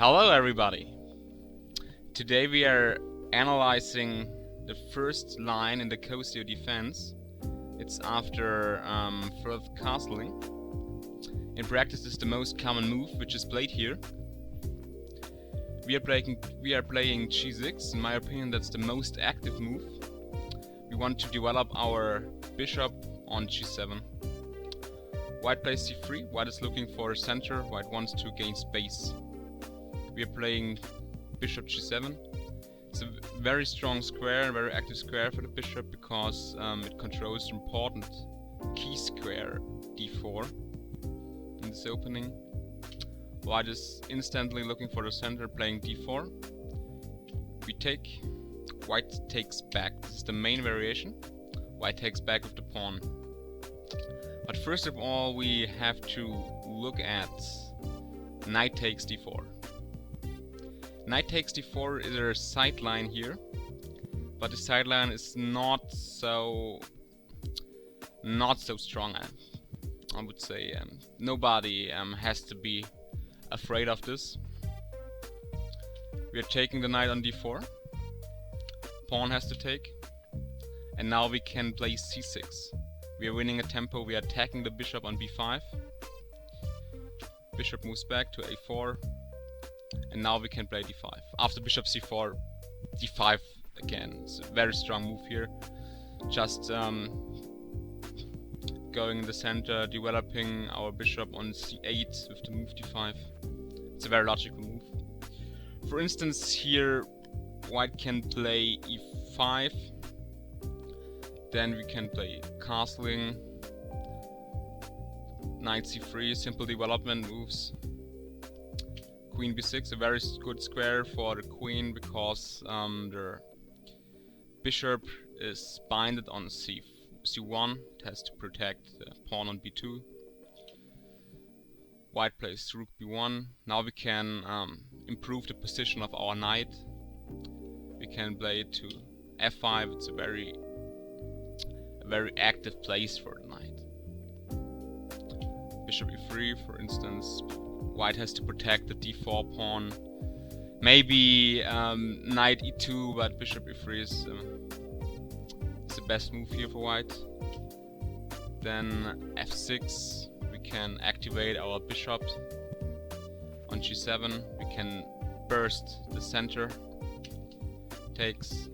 Hello everybody! Today we are analyzing the first line in the Cozio Defense. It's after further castling. In practice this is the most common move which is played here. We are playing g6. In my opinion that's the most active move. We want to develop our bishop on g7. White plays c3, white is looking for a center, white wants to gain space. We are playing bishop g7. It's a very strong square, a very active square for the bishop because it controls the important key square d4 in this opening. White is instantly looking for the center, playing d4. We take, white takes back. This is the main variation. White takes back with the pawn. But first of all we have to look at knight takes d4. Knight takes d4 is a sideline here, but the sideline is not so strong. I would say nobody has to be afraid of this. We are taking the knight on d4. Pawn has to take, and now we can play c6. We are winning a tempo. We are attacking the bishop on b5. Bishop moves back to a4. And now we can play d5. After bishop c4, d5 again. It's a very strong move here. Just going in the center, developing our bishop on c8 with the move d5. It's a very logical move. For instance, here white can play e5. Then we can play castling. Knight c3, simple development moves. Queen b6, a very good square for the queen because the bishop is binded on c1. It has to protect the pawn on b2. White plays rook b1. Now we can improve the position of our knight. We can play it to f5. It's a very active place for the knight. Bishop e3, for instance. White has to protect the d4 pawn. Maybe knight e2, but bishop e3 is the best move here for white. Then f6, we can activate our bishop. On g7, we can burst the center. Takes,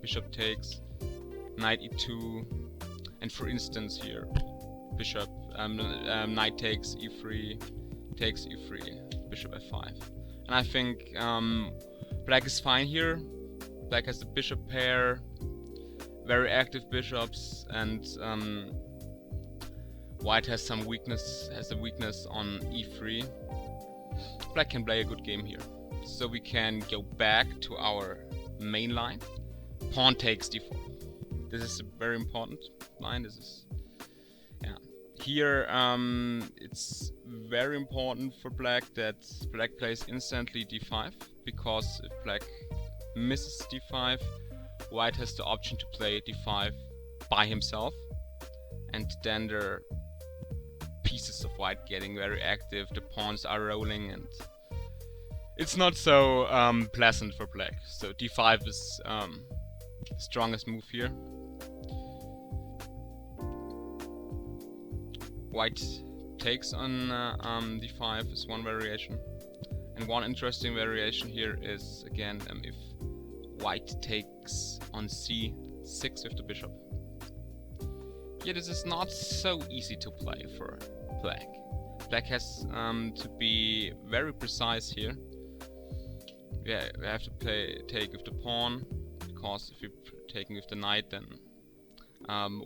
bishop takes, knight e2, and for instance here, bishop, knight takes e3. Takes e3, bishop f5, and I think black is fine here. Black has the bishop pair, very active bishops, and white has some weakness, a weakness on e3. Black can play a good game here, so we can go back to our main line. Pawn takes d4. This is a very important line. This is Here it's very important for black that black plays instantly d5, because if black misses d5, white has the option to play d5 by himself, and then there are pieces of white getting very active, the pawns are rolling, and it's not so pleasant for black. So d5 is the strongest move here. White takes on d5 is one variation, and one interesting variation here is again if white takes on c6 with the bishop. Yeah, this is not so easy to play for black. Black has to be very precise here. Yeah, we have to take with the pawn, because if you're taking with the knight, then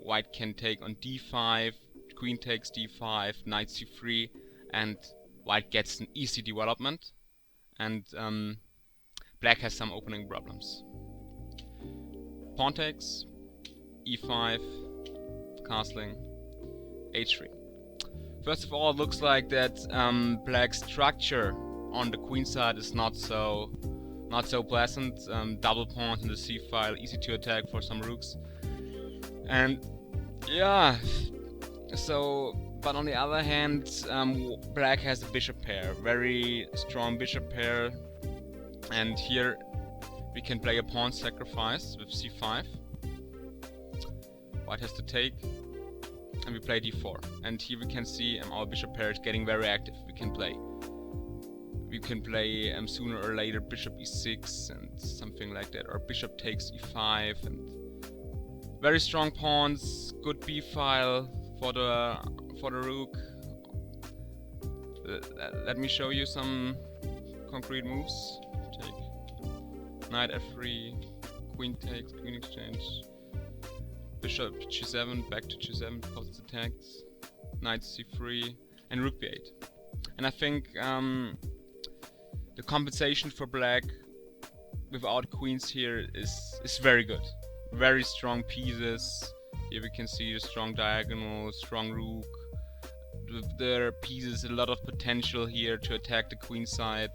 white can take on d5. Queen takes d5, knight c3, and white gets an easy development, and black has some opening problems. Pawn takes, e5, castling, h3. First of all, it looks like that black's structure on the queen side is not so pleasant. Double pawns in the c file, easy to attack for some rooks, and yeah. So But on the other hand, black has a bishop pair, very strong bishop pair, and here we can play a pawn sacrifice with c5. White has to take, and we play d4. And here we can see our bishop pair is getting very active. We can play sooner or later bishop e6 and something like that, or bishop takes e5, and very strong pawns. Good b file for the rook. Let me show you some concrete moves. Take knight f3, queen takes, queen exchange, bishop g7, back to g7 because it's attacked, knight c3, and rook b8. And I think the compensation for black without queens here is very good. Very strong pieces. Here we can see a strong diagonal, strong rook. With their pieces, a lot of potential here to attack the queen side.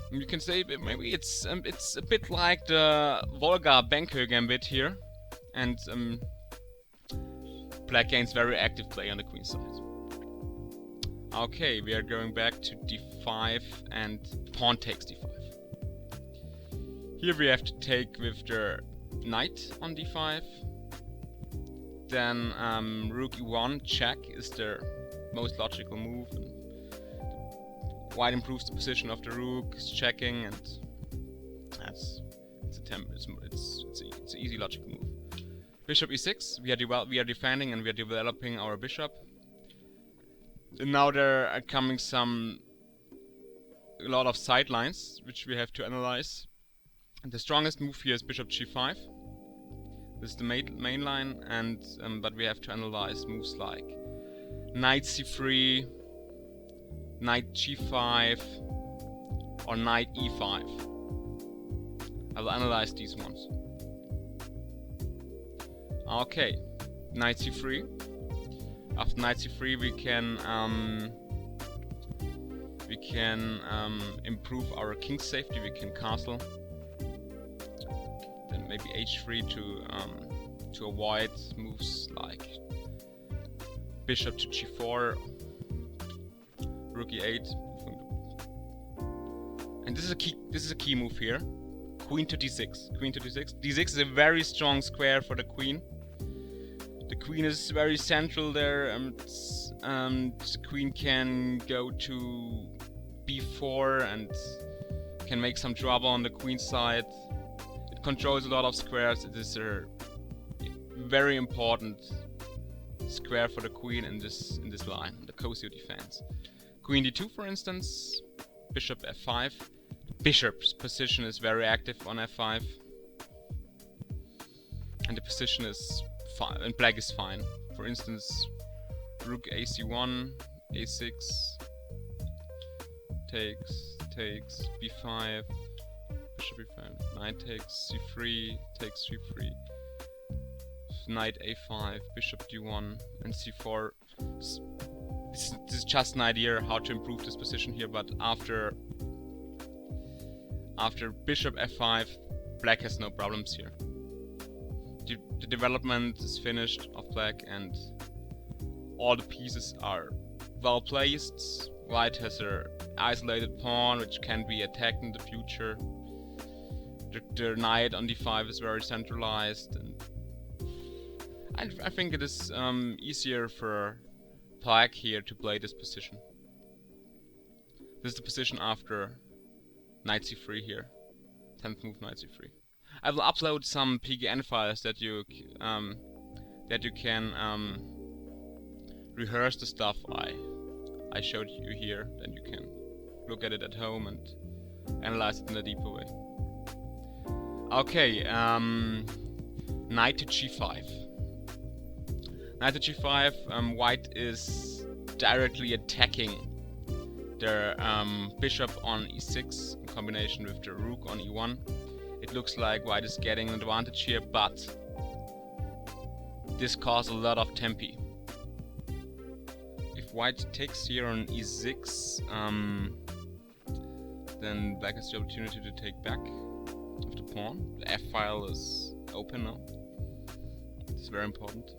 And you can say maybe it's a bit like the Volga Banker gambit here, and black gains very active play on the queen side. Okay, we are going back to d5 and pawn takes d5. Here we have to take with the knight on d5. Then rook e1 check is the most logical move. And white improves the position of the rook, is checking, and it's an easy logical move. Bishop e6. We are defending and we are developing our bishop. And now there are coming a lot of sidelines which we have to analyze. And the strongest move here is bishop g5. This is the main line, and but we have to analyze moves like knight c3, knight g5, or knight e5. I will analyze these ones. Okay, knight c3. After knight c3 we can improve our king safety. We can castle. Then maybe h3 to avoid moves like bishop to g4, rook e8. And this is a key move here. Queen to d6. Queen to d6. d6 is a very strong square for the queen. The queen is very central there, and the queen can go to b4 and can make some trouble on the queen side. It controls a lot of squares. It is a very important square for the queen in this line, the Cozio defense. Queen d2, for instance, bishop f5. Bishop's position is very active on f5, and the position is fine, and black is fine. For instance, rook ac1, a6, takes, b5, bishop b5, knight takes, c3, takes c3, knight a5, bishop d1, and c4. This is just an idea how to improve this position here, but after bishop f5, black has no problems here. The development is finished of black, and all the pieces are well placed. White has an isolated pawn which can be attacked in the future. The knight on d5 is very centralized, and I think it is easier for black here to play this position. This is the position after knight c3 here. 10th move, knight c3. I will upload some PGN files that you can rehearse the stuff I showed you here. Then you can look at it at home and analyze it in a deeper way. Okay, knight to g5. Knight to g5. White is directly attacking their bishop on e6 in combination with the rook on e1. It looks like white is getting an advantage here, but this causes a lot of tempi. If white takes here on e6, then black has the opportunity to take back with the pawn. The f-file is open now. It's very important.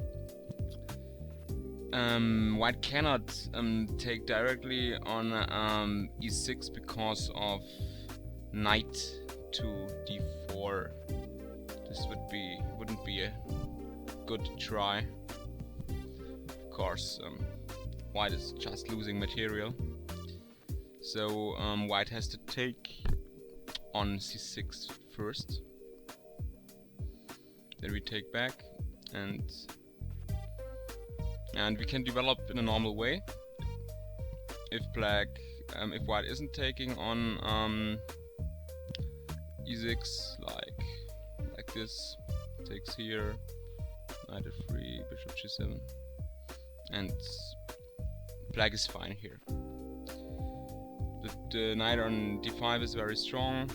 White cannot take directly on e6 because of knight to d4. This wouldn't be a good try. Of course, white is just losing material, so white has to take on c6 first. Then we take back, and we can develop in a normal way. If white isn't taking on e6 like this, takes here, knight f3, bishop g7, and black is fine here. The knight on d5 is very strong.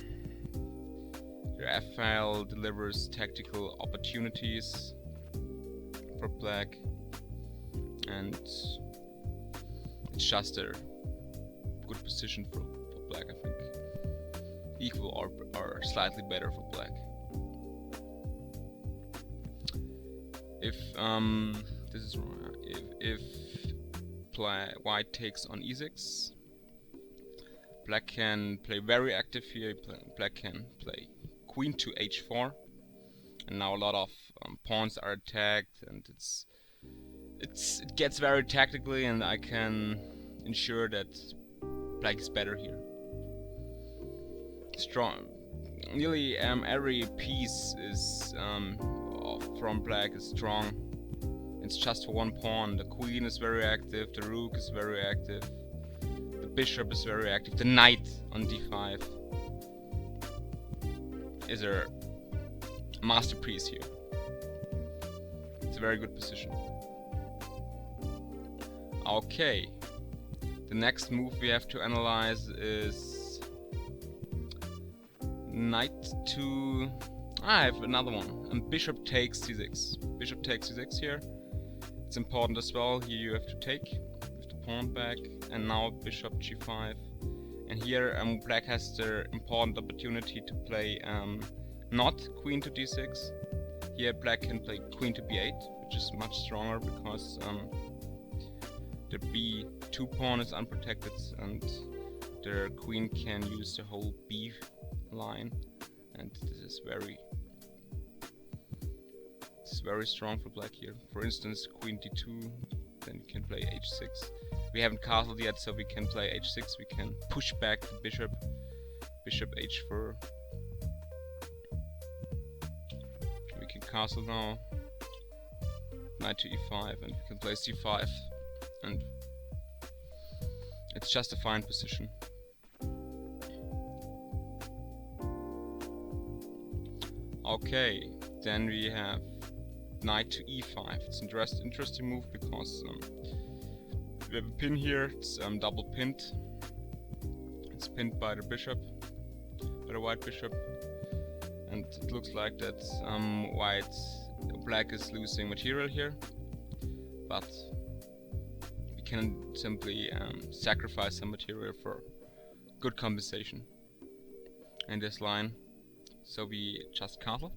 The f file delivers tactical opportunities for black, and it's just a good position for black, I think. Equal or slightly better for black. If this is wrong, if white takes on e6, black can play very active here. Black can play queen to h4, and now a lot of pawns are attacked, and it gets very tactically, and I can ensure that black is better here. Strong. Nearly every piece is from black is strong. It's just for one pawn. The queen is very active, the rook is very active, the bishop is very active, the knight on d5 is a masterpiece here. It's a very good position. Okay, the next move we have to analyze is knight to... I have another one. And bishop takes c6. Bishop takes c6 here. It's important as well. Here you have to take with the pawn back, and now bishop g5. And here black has the important opportunity to play not queen to d6. Here black can play queen to b8, which is much stronger because the b2 pawn is unprotected, and the queen can use the whole b line, and this is very strong for black here. For instance, queen d2, then you can play h6. We haven't castled yet, so we can play h6. We can push back the bishop h4. We can castle now, knight to e5, and we can play c5, and it's just a fine position. Okay, then we have knight to e5. It's an interesting move because we have a pin here. It's double pinned. It's pinned by the bishop, by the white bishop, and it looks like that black is losing material here, but we can simply sacrifice some material for good compensation in this line. So we just castle.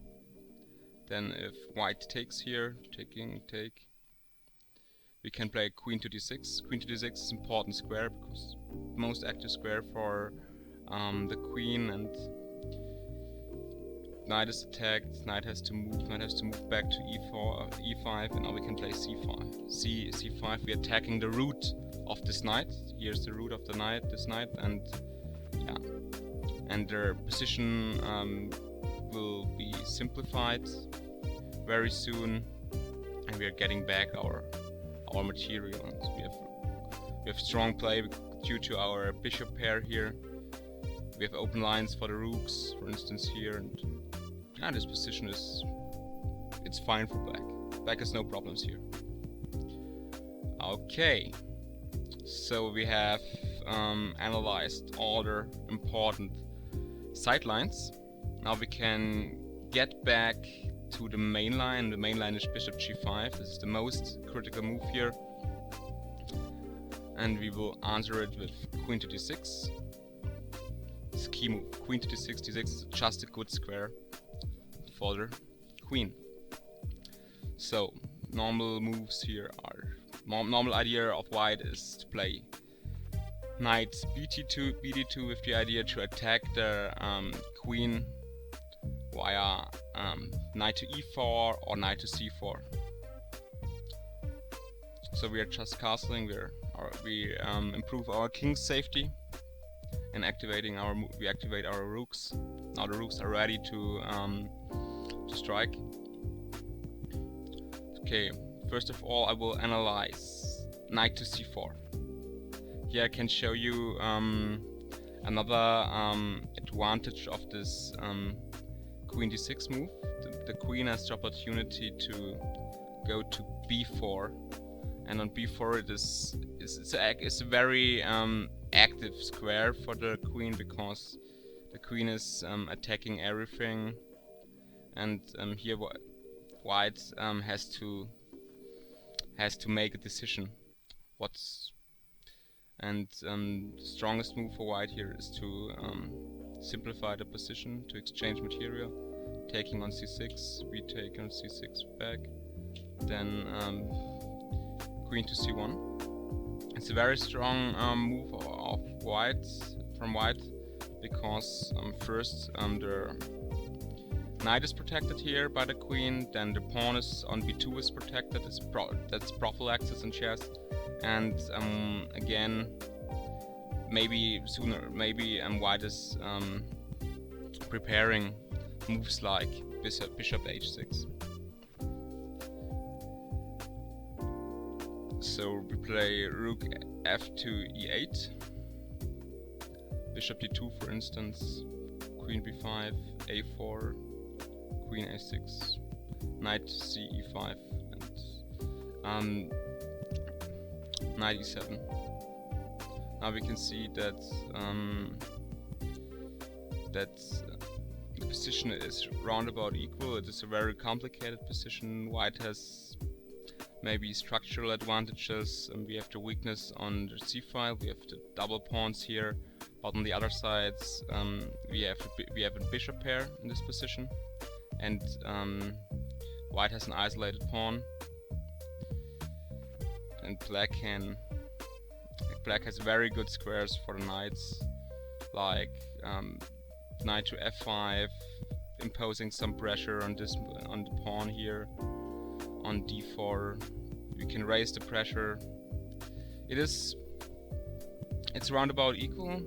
Then if white takes here, take, we can play queen to d6. Queen to d6 is an important square because most active square for the queen, and knight is attacked. Knight has to move back to e5, and now we can play c5. c5. We're attacking the root of this knight. Here's the root of the knight, this knight, and yeah. And their position will be simplified very soon, and we are getting back our material. And we have strong play due to our bishop pair here. We have open lines for the rooks, for instance here, and yeah, this position it's fine for black. Black has no problems here. Okay, so we have analyzed all the important sidelines. Now we can get back to the main line. The main line is bishop g5. This is the most critical move here, and we will answer it with queen to d6. It's a key move. Queen to d6. d6 is just a good square for the queen. So normal moves here are normal idea of white is to play knight bd2 with the idea to attack the queen via knight to e4 or knight to c4. So we are just castling. We improve our king's safety and we activate our rooks. Now the rooks are ready to strike. Okay, first of all I will analyze knight to c4. Here I can show you another advantage of this queen d6 move. The queen has the opportunity to go to b4, and on b4 it's a very active square for the queen, because the queen is attacking everything, and here white has to make a decision. The strongest move for white here is to simplify the position, to exchange material, taking on c6, we take on c6 back, then queen to c1. It's a very strong move of from white, because first the knight is protected here by the queen, then the pawn is on b2 is protected. That's prophylaxis in chess. And again, maybe white is preparing moves like bishop h6. So we play rook f2 e8, bishop d2 for instance, queen b5, a4, queen a6, knight c e5, and knight e7. Now we can see that the position is roundabout equal. It is a very complicated position. White has maybe structural advantages, and we have the weakness on the c file. We have the double pawns here, but on the other sides we have a bishop pair in this position, and white has an isolated pawn. And black has very good squares for the knights, like knight to f5, imposing some pressure on the pawn here. On d4, we can raise the pressure. It's roundabout equal,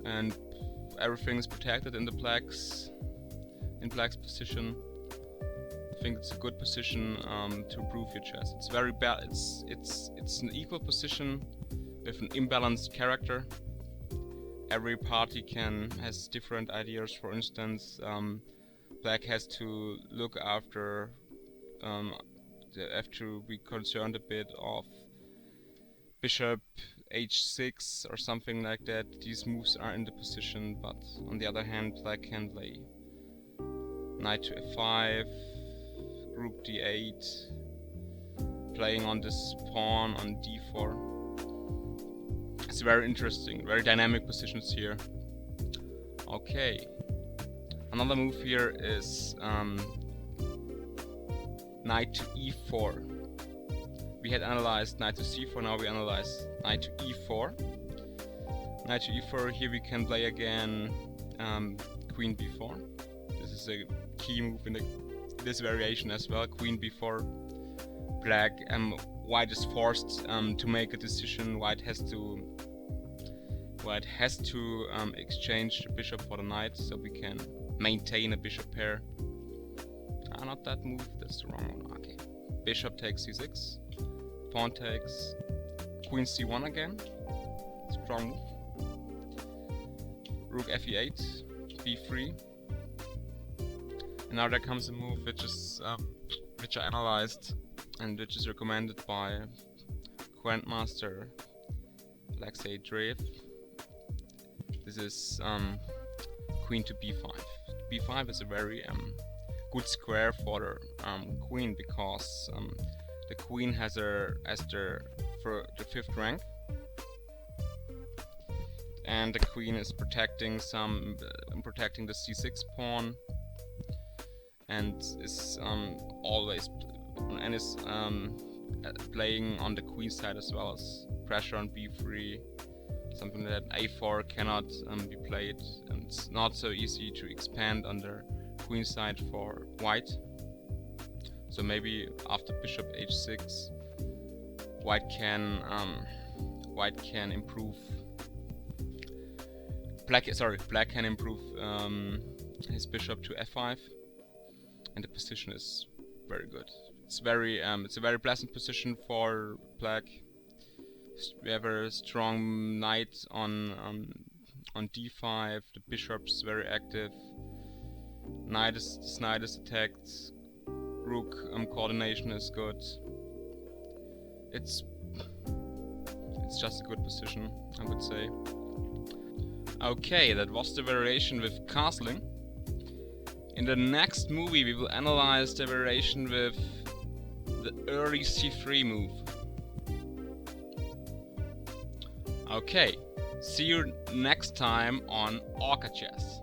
and everything is protected in black's position. I think it's a good position to improve your chess. It's very bad. It's an equal position with an imbalanced character. Every party has different ideas. For instance, black has to look after. Have to be concerned a bit of bishop h6 or something like that. These moves are in the position, but on the other hand, black can play knight to f5. Rook d8, playing on this pawn on d4. It's very interesting, very dynamic positions here. Okay, another move here is knight to e4. We had analyzed knight to c4, now we analyze knight to e4. Knight to e4, here we can play again queen b4. This is a key move in this variation as well. Queen b4, black, white is forced to make a decision. White has to exchange the bishop for the knight, so we can maintain a bishop pair. Not that move, that's the wrong one. Okay, bishop takes c6, pawn takes, queen c1 again, strong move. Rook fe8, b3. Now there comes a move which I analyzed and which is recommended by Grandmaster Alexei Drev. This is queen to b5. b5 is a very good square for the queen, because the queen has for the 5th rank, and the queen is protecting the c6 pawn, and is always and is playing on the queen side as well as pressure on b3, something that a4 cannot be played, and it's not so easy to expand on the queen side for white. So maybe after bishop h6, white can improve. Black can improve his bishop to f5, and the position is very good. It's a very pleasant position for black. We have a strong knight on d5. The bishop's very active. This knight is attacked. Rook coordination is good. It's just a good position, I would say. Okay, that was the variation with castling. In the next movie, we will analyze the variation with the early c3 move. Okay, see you next time on OrcaChess.